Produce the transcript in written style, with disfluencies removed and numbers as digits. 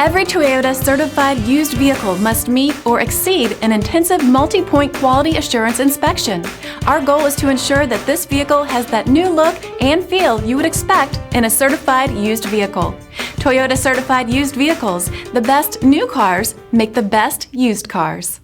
Every Toyota certified used vehicle must meet or exceed an intensive multi-point quality assurance inspection. Our goal is to ensure that this vehicle has that new look and feel you would expect in a certified used vehicle. Toyota certified used vehicles, the best new cars make the best used cars.